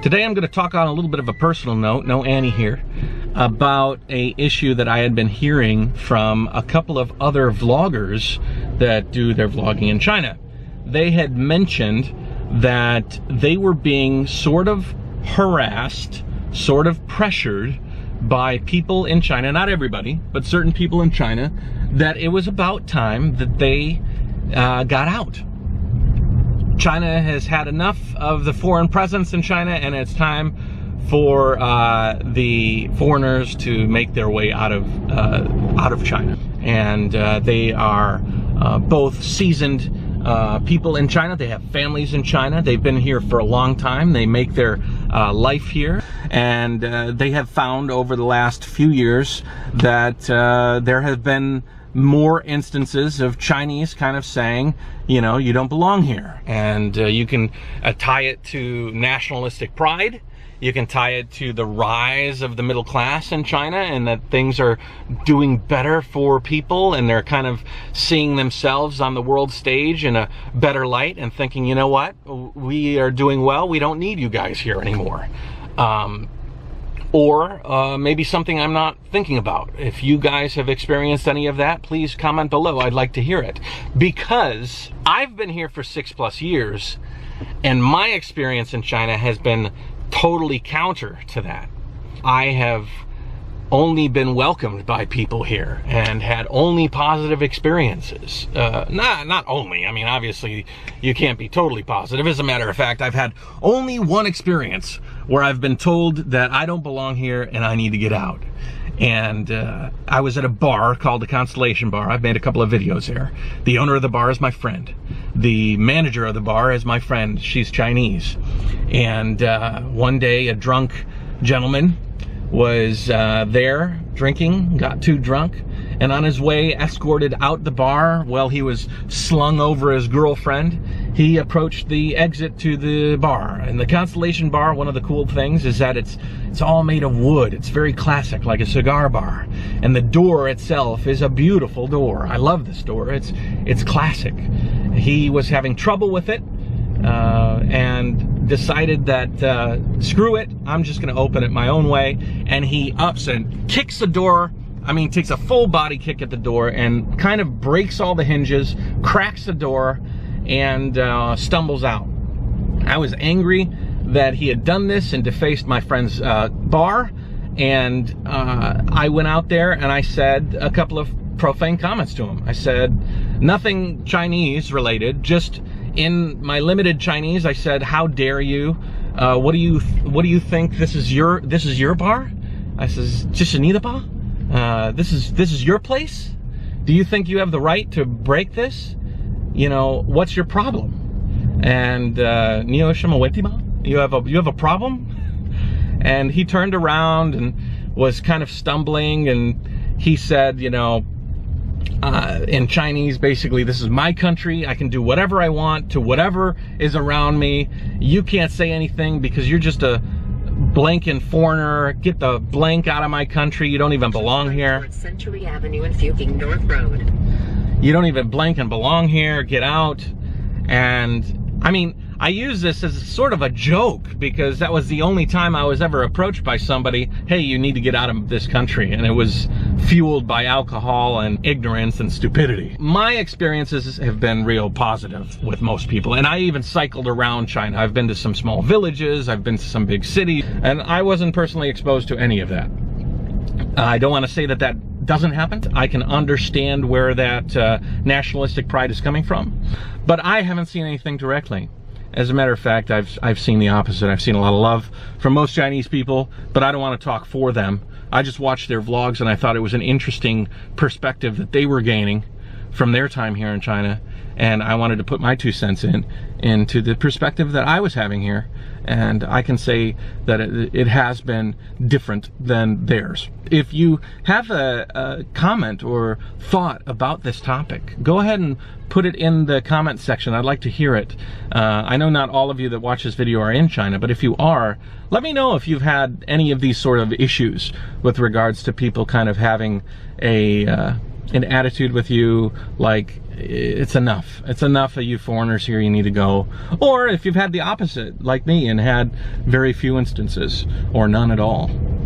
Today I'm going to talk on a little bit of a personal note, no Annie here, about a issue that I had been hearing from a couple of other vloggers that do their vlogging in China. They had mentioned that they were being sort of harassed, sort of pressured by people in China, not everybody, but certain people in China, that it was about time that they got out. China has had enough of the foreign presence in China, and it's time for the foreigners to make their way out of China. And they are both seasoned people in China. They have families in China. They've been here for a long time. They make their life here, and they have found over the last few years that there have been more instances of Chinese kind of saying, you know, you don't belong here. And you can tie it to nationalistic pride. You can tie it to the rise of the middle class in China, and that things are doing better for people, and they're kind of seeing themselves on the world stage in a better light and thinking, you know what, we are doing well, we don't need you guys here anymore. Or maybe something I'm not thinking about. If you guys have experienced any of that, please comment below. I'd like to hear it. Because I've been here for 6+ years, and my experience in China has been totally counter to that. I have only been welcomed by people here and had only positive experiences. Not only, I mean, obviously you can't be totally positive. As a matter of fact, I've had only one experience where I've been told that I don't belong here and I need to get out. And I was at a bar called the Constellation Bar. I've made a couple of videos there. The owner of the bar is my friend. The manager of the bar is my friend. She's Chinese. And one day a drunk gentleman was there drinking, got too drunk, and on his way escorted out the bar while he was slung over his girlfriend, he approached the exit to the bar. And the Constellation Bar, one of the cool things is that it's all made of wood. It's very classic, like a cigar bar. And the door itself is a beautiful door. I love this door. It's classic. He was having trouble with it and decided that screw it, I'm just gonna open it my own way. And he ups and kicks the door. I mean, takes a full body kick at the door and kind of breaks all the hinges, cracks the door, and stumbles out. I was angry that he had done this and defaced my friend's bar, and I went out there and I said a couple of profane comments to him. I said nothing Chinese related, just in my limited Chinese. I said, "How dare you? What do you think this is your bar?" I says, "Just another bar? This is your place? Do you think you have the right to break this? You know, what's your problem?" And you have a problem? And he turned around and was kind of stumbling, and he said, you know, in Chinese, basically, "This is my country. I can do whatever I want to whatever is around me. You can't say anything because you're just a blanking foreigner. Get the blank out of my country. You don't even belong here. Century Avenue and Fuking North Road. You don't even blank and belong here. Get out." And I mean, I use this as sort of a joke because that was the only time I was ever approached by somebody, "Hey, you need to get out of this country." And it was fueled by alcohol and ignorance and stupidity. My experiences have been real positive with most people. And I even cycled around China. I've been to some small villages. I've been to some big cities. And I wasn't personally exposed to any of that. I don't want to say that that doesn't happen. I can understand where that nationalistic pride is coming from. But I haven't seen anything directly. As a matter of fact, I've seen the opposite. I've seen a lot of love from most Chinese people, but I don't want to talk for them. I just watched their vlogs and I thought it was an interesting perspective that they were gaining from their time here in China, and I wanted to put my 2 cents into the perspective that I was having here, and I can say that it has been different than theirs. If you have a comment or thought about this topic, go ahead and put it in the comment section. I'd like to hear it. I know not all of you that watch this video are in China, but if you are, let me know if you've had any of these sort of issues with regards to people kind of having a an attitude with you like it's enough. It's enough of you foreigners here, you need to go. Or if you've had the opposite, like me, and had very few instances or none at all.